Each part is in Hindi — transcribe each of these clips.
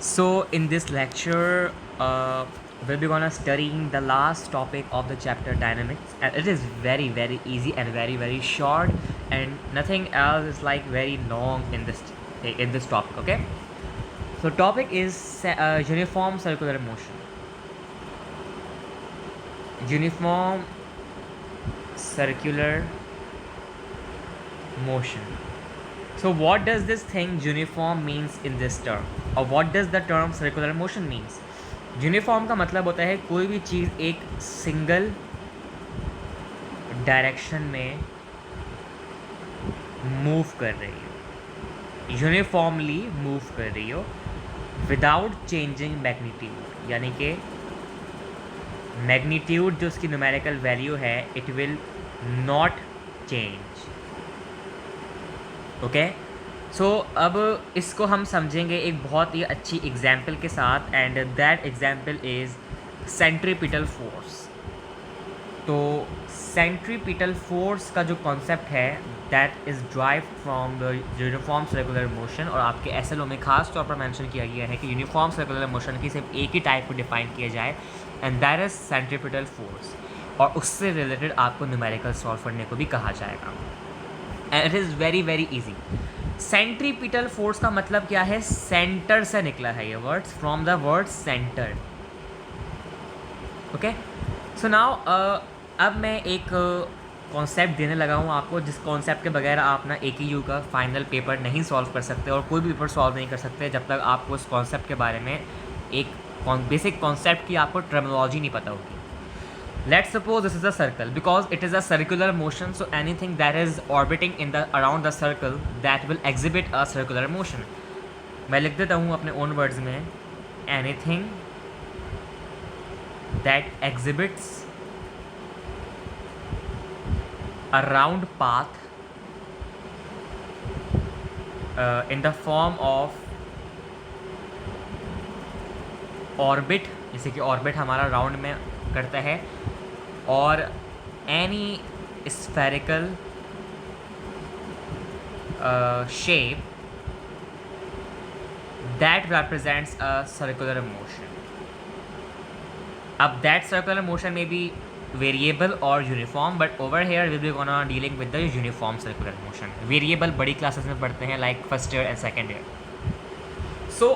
So in this lecture, we'll be gonna studying the last topic of the chapter dynamics, and it is very easy and very short, and nothing else is like very long in this topic. Okay. So topic is uniform circular motion. Uniform circular motion. So what does this thing uniform means in this term, और what does the term circular motion means? Uniform का मतलब होता है कोई भी चीज़ एक सिंगल डायरेक्शन में मूव कर रही हो, यूनिफॉर्मली मूव कर रही हो विदाउट चेंजिंग मैग्नीट्यूड, यानी कि मैग्नीट्यूड जो उसकी न्यूमेरिकल वैल्यू है it will not change. Okay. So अब इसको हम समझेंगे एक बहुत ही अच्छी एग्जाम्पल के साथ, and that example is centripetal force. तो सेंट्रीपिटल फोर्स का जो कॉन्सेप्ट है that is drive from the uniform circular motion, और आपके एसएलओ में खास तौर पर मेंशन किया गया है कि यूनिफॉर्म सर्कुलर मोशन की सिर्फ एक ही टाइप को डिफाइन किया जाए, and that is centripetal force, और उससे रिलेटेड आपको न्यूमेरिकल सॉल्व करने को भी कहा जाएगा. And it is very easy. Centripetal force का मतलब क्या है? सेंटर से निकला है ये words, from the word centre. Okay. So now अब मैं एक कॉन्सेप्ट देने लगा हूँ आपको, जिस कॉन्सेप्ट के बगैर आप ना AQU का फाइनल पेपर नहीं सॉल्व कर सकते, और कोई भी पेपर सॉल्व नहीं कर सकते जब तक आपको उस कॉन्सेप्ट के बारे में एक बेसिक कॉन्सेप्ट की आपको टर्मिनोलॉजी नहीं पता होगी. Let's suppose this is a circle. Because it is a circular motion, so anything that is orbiting in the around the circle that will exhibit a circular motion. मैं लिख देता हूँ अपने own words में, anything that exhibits a round path in the form of orbit, जैसे कि orbit हमारा राउंड में करता है, और any spherical shape that represents a circular motion. अब that circular motion may be variable or uniform, but over here we will be gonna dealing with the uniform circular motion. Variable बड़ी क्लासेस में पढ़ते हैं, like first year and second year. So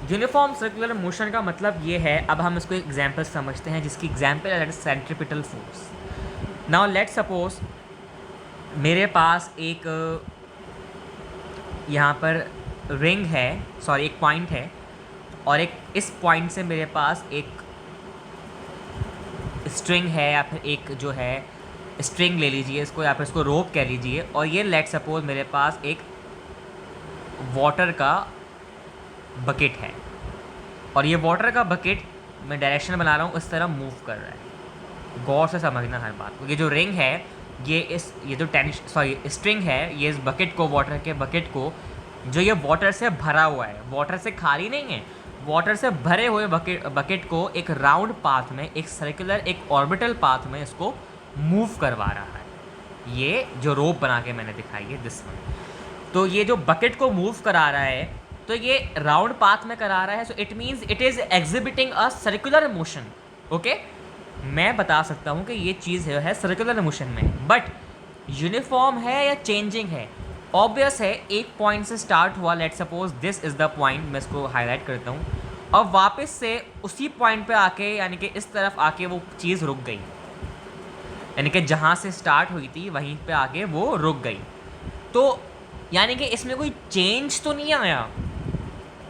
uniform circular motion का मतलब ये है, अब हम इसको एक एग्जाम्पल समझते हैं जिसकी एग्जाम्पल है centripetal force. Now let's suppose मेरे पास एक यहाँ पर रिंग है, सॉरी एक पॉइंट है, और एक इस पॉइंट से मेरे पास एक स्ट्रिंग है, या फिर एक जो है स्ट्रिंग ले लीजिए इसको, या फिर इसको रोप कह लीजिए, और ये लेट्स सपोज मेरे पास एक वाटर का बकेट है, और ये वाटर का बकेट मैं डायरेक्शन बना रहा हूँ उस तरह मूव कर रहा है. गौर से समझना हर बात को. ये जो रिंग है, ये जो स्ट्रिंग है, ये इस बकेट को, वाटर के बकेट को, जो ये वाटर से भरा हुआ है, वाटर से खाली नहीं है, वाटर से भरे हुए बकेट को एक राउंड पाथ में, एक सर्कुलर, एक ऑर्बिटल पाथ में इसको मूव करवा रहा है. ये जो रोप बना के मैंने दिखाई है दिस वन. तो ये जो बकेट को मूव करा रहा है, तो ये राउंड पाथ में करा रहा है, so it means it is exhibiting a circular motion. Okay. मैं बता सकता हूँ कि ये चीज़ है सर्कुलर मोशन में, बट यूनिफॉर्म है या चेंजिंग है? ऑब्वियस है, एक पॉइंट से स्टार्ट हुआ, let's suppose this is the point, मैं इसको हाईलाइट करता हूँ, और वापस से उसी पॉइंट पे आके, यानी कि इस तरफ आके वो चीज़ रुक गई, यानी कि जहाँ से स्टार्ट हुई थी वहीं पे आके वो रुक गई. तो यानी कि इसमें कोई चेंज तो नहीं आया,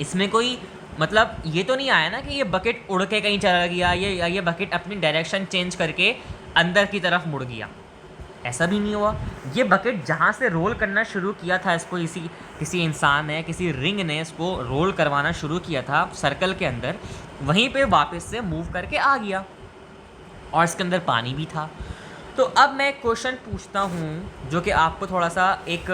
इसमें कोई मतलब ये तो नहीं आया ना कि ये बकेट उड़ के कहीं चला गया, ये बकेट अपनी डायरेक्शन चेंज करके अंदर की तरफ मुड़ गया. ऐसा भी नहीं हुआ. ये बकेट जहाँ से रोल करना शुरू किया था, इसको किसी इंसान ने, किसी रिंग ने इसको रोल करवाना शुरू किया था सर्कल के अंदर, वहीं पे वापस से मूव करके आ गया, और इसके अंदर पानी भी था. तो अब मैं क्वेश्चन पूछता हूँ जो कि आपको थोड़ा सा एक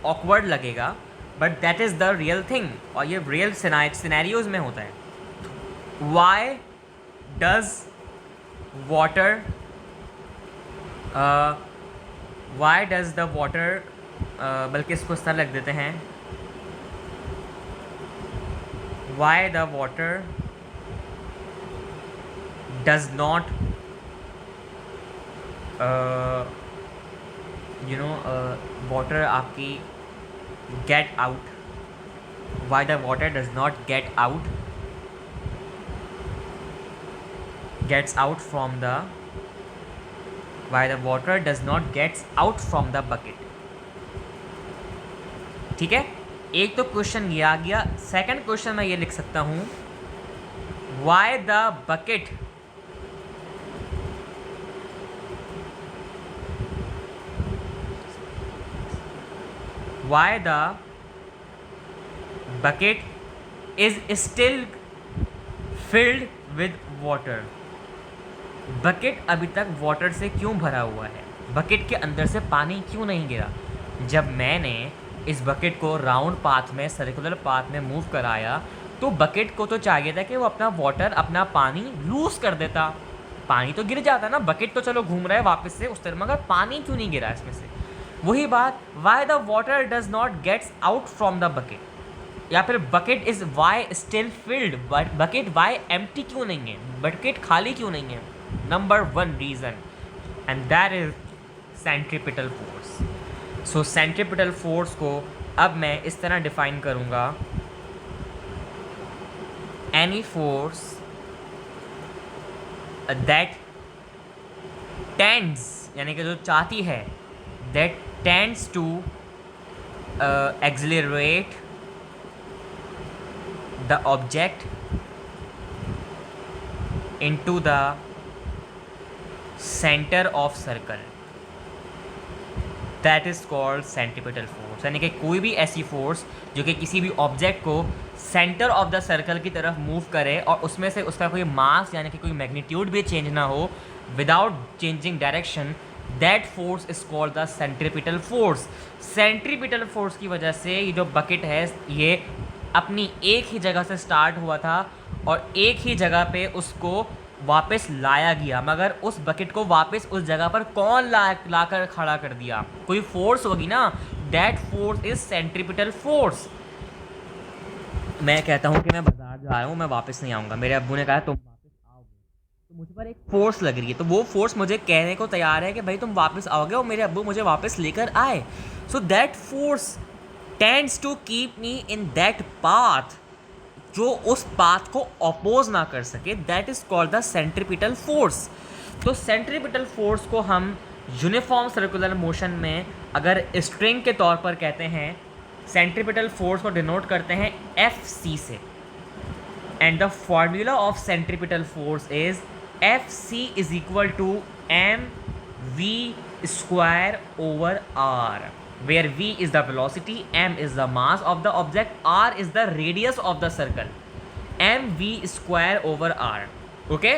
ऑकवर्ड लगेगा, but that is the real thing, और ये रियल सिनेरियोज में होता है. वाई डज वाटर बल्कि इसको इस तरह लिख देते हैं, why the water does not water आपकी get out, why the water does not gets out from the why the water does not gets out from the bucket। ठीक है, एक तो क्वेश्चन ये आ गया। सेकंड क्वेश्चन मैं ये लिख सकता हूं, why the bucket is still filled with water। Bucket अभी तक वाटर से क्यों भरा हुआ है, बकेट के अंदर से पानी क्यों नहीं गिरा। जब मैंने इस बकेट को राउंड पाथ में, सर्कुलर पाथ में मूव कराया, तो बकेट को तो चाहिए था कि वो अपना वाटर, अपना पानी लूज कर देता, पानी तो गिर जाता ना। बकेट तो चलो घूम रहा है वापस से उस तरह, मगर पानी क्यों नहीं गिरा इसमें से। वही बात, why the water does not gets out from the bucket, या फिर bucket is why still filled, bucket why empty क्यों नहीं है, बकेट खाली क्यों नहीं है। Number one reason, and that is centripetal force. So centripetal force को अब मैं इस तरह डिफाइन करूंगा, एनी फोर्स दैट टेंड्स, यानी कि जो चाहती है, that tends to accelerate the object into the center of circle, that is called centripetal force। यानी कि कोई भी ऐसी फोर्स जो कि किसी भी ऑब्जेक्ट को सेंटर ऑफ द सर्कल की तरफ मूव करे और उसमें से उसका कोई मास यानी कि कोई मैग्नीट्यूड भी चेंज ना हो without changing direction, that force is called the centripetal force. Centripetal force की वजह से ये जो बकेट है ये अपनी एक ही जगह से स्टार्ट हुआ था और एक ही जगह पे उसको वापस लाया गया, मगर उस बकेट को वापस उस जगह पर कौन लाकर खड़ा कर दिया, कोई फोर्स होगी ना, that force is centripetal force. मैं कहता हूँ कि मैं बाजार जा रहा हूँ, मैं वापस नहीं आऊँगा, मेरे अब्बू ने कहा तुम वापस आओगे, तो मुझ पर एक फोर्स लग रही है, तो वो फोर्स मुझे कहने को तैयार है कि भाई तुम वापस आओगे, और मेरे अब्बू मुझे वापस लेकर आए। So that force tends to keep me in that path, जो उस पाथ को अपोज ना कर सके, that is called the centripetal force. तो सेंट्रीपिटल फोर्स को हम यूनिफॉर्म सर्कुलर मोशन में अगर स्ट्रिंग के तौर पर कहते हैं, सेंट्रीपिटल फोर्स को डिनोट करते हैं FC से, and the formula of centripetal force is FC is equal to mv square over r, where v is the velocity, m is the mass of the object, r is the radius of the circle, mv square over r, okay।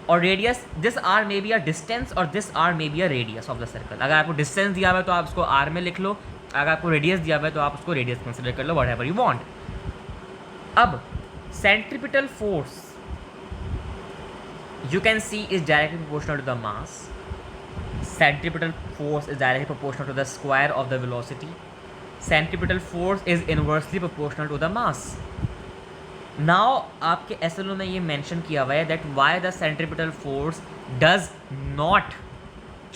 और radius, this r may be a distance और this r may be a radius of the circle। अगर आपको डिस्टेंस दिया हुआ है तो आप उसको r में लिख लो, अगर आपको रेडियस दिया हुआ है तो आप उसको रेडियस कंसिडर कर लो, वट एवर यू वॉन्ट। अब centripetal force you can see is directly proportional to the mass, centripetal force is directly proportional to the square of the velocity, centripetal force is inversely proportional to the mass। now आपके SLO में ये मेंशन किया हुआ है that why the centripetal force does not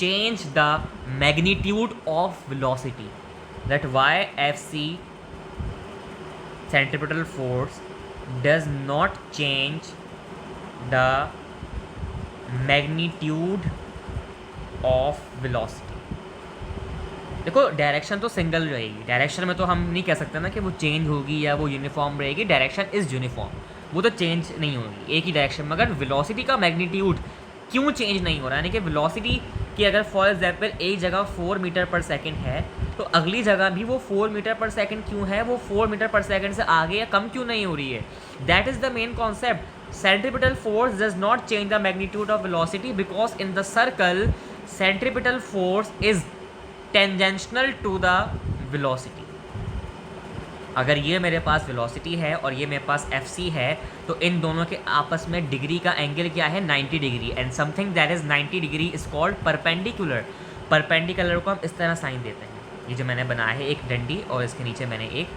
change the magnitude of velocity, that why FC centripetal force does not change the magnitude of velocity। देखो डायरेक्शन तो सिंगल रहेगी, डायरेक्शन में तो हम नहीं कह सकते ना कि वो चेंज होगी या वो यूनिफॉर्म रहेगी, डायरेक्शन इज यूनिफॉर्म, वो तो चेंज नहीं होगी एक ही डायरेक्शन। मगर वेलोसिटी का मैग्नीट्यूड क्यों चेंज नहीं हो रहा है, यानी कि वेलोसिटी की अगर फॉर एग्जाम्पल एक जगह 4 मीटर पर सेकेंड है तो अगली जगह भी वो 4 मीटर पर सेकेंड क्यों है, वो 4 मीटर पर सेकेंड से आगे या कम क्यों नहीं हो रही है। That is the main concept. Centripetal force does not change the magnitude of velocity because in the circle centripetal force is tangential to the velocity। अगर ये मेरे पास वेलोसिटी है और ये मेरे पास FC है तो इन दोनों के आपस में डिग्री का एंगल क्या है, 90 degree, and something that is 90 degree is called perpendicular. Perpendicular को हम इस तरह साइन देते हैं, ये जो मैंने बनाया है एक डंडी और इसके नीचे मैंने एक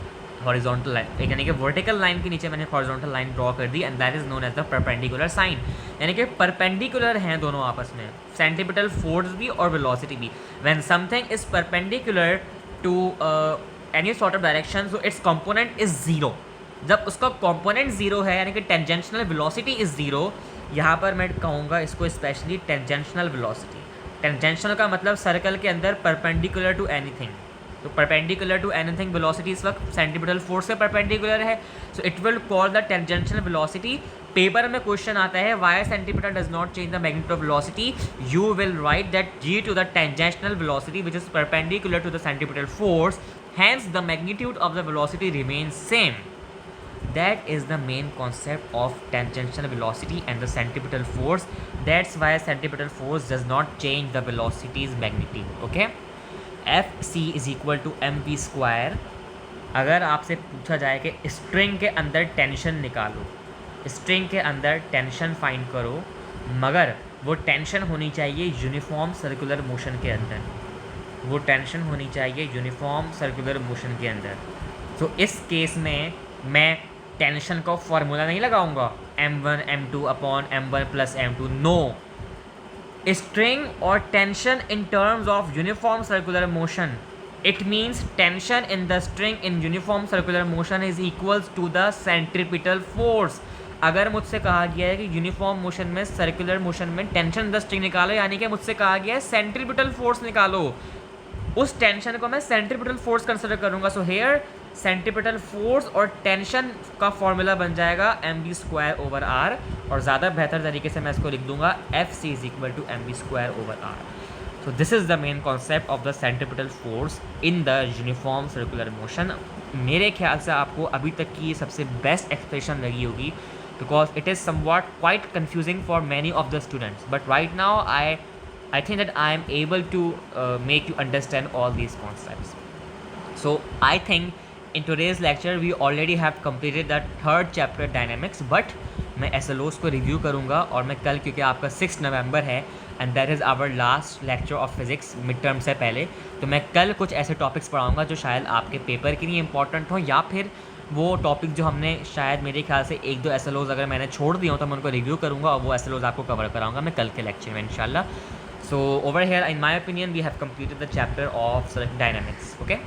हॉरिजॉन्टल लाइन, यानी कि वर्टिकल लाइन के नीचे मैंने हॉरिजॉन्टल लाइन ड्रॉ कर दी, and that is known as the perpendicular sign, यानी कि परपेंडिकुलर हैं दोनों आपस में, सेंटीपिटल फोर्स भी और वेलोसिटी भी। When something is perpendicular to any sort of direction so its component is zero. जब उसका कंपोनेंट जीरो है यानी कि टेंजेंशनल वेलोसिटी इज जीरो, यहाँ पर मैं कहूँगा इसको स्पेशली टेंजेंशनल वेलोसिटी। टेंजेंशनल का मतलब सर्कल के अंदर परपेंडिकुलर टू एनीथिंग, तो परपेंडिकुलर टू एनीथिंग वेलोसिटी इस वक्त सेंटीपिटल फोर्स से परपेंडिकुलर है, so it will call the tangential velocity. Paper में क्वेश्चन आता है why centimetre does not change the magnitude of velocity, you will write that G to the tangential velocity which is perpendicular to the centripetal force, hence the magnitude of the velocity remains same. That is the main concept of tangential velocity and the centripetal force. That's why centripetal force does not change the velocity's magnitude. Okay, Fc is equal to mv square. अगर आपसे पूछा जाए कि स्ट्रिंग के अंदर टेंशन निकालो, स्ट्रिंग के अंदर टेंशन फाइंड करो, मगर वो टेंशन होनी चाहिए यूनिफॉर्म सर्कुलर मोशन के अंदर, वो टेंशन होनी चाहिए यूनिफॉर्म सर्कुलर मोशन के अंदर। तो इस केस में मैं टेंशन का फॉर्मूला नहीं लगाऊंगा m1 m2 upon m1 plus m2, no. String और tension in terms of uniform circular motion, it means tension in the string in uniform circular motion is equals to the centripetal force. अगर मुझसे कहा गया है कि यूनिफॉर्म मोशन में सर्कुलर मोशन में टेंशन द स्ट्रिंग निकालो, यानी कि मुझसे कहा गया है सेंट्रीपिटल फोर्स निकालो, उस टेंशन को मैं सेंट्रीपिटल फोर्स कंसिडर करूंगा। सो हेयर सेंट्रीपिटल फोर्स और टेंशन का फॉर्मूला बन जाएगा mv स्क्वायर ओवर r, और ज़्यादा बेहतर तरीके से मैं इसको लिख दूंगा Fc is equal to mv square over r। So this is the main concept of the centripetal force in the uniform circular motion. मेरे ख्याल से आपको अभी तक की ये सबसे बेस्ट एक्सप्रेशन लगी होगी, because it is somewhat quite confusing for many of the students, but right now I think that I am able to make you understand all these concepts. So I think in today's lecture we already have completed the third chapter dynamics, but मैं SLOs को रिव्यू करूँगा, और मैं कल, क्योंकि आपका 6 नवंबर है and that is our last lecture of physics mid term से पहले, तो मैं कल कुछ ऐसे टॉपिक्स पढ़ाऊँगा जो शायद आपके पेपर के लिए इंपॉर्टेंट हो, या फिर वो टॉपिक जो हमने शायद मेरे ख्याल से 1-2 SLOs अगर मैंने छोड़ दिए हो तो मैं उनको रिव्यू करूँगा, और वो SLOs आपको कवर कराऊँगा मैं कल के लेक्चर में इंशाल्लाह। So over here, in my opinion, we have completed the chapter of dynamics. Okay.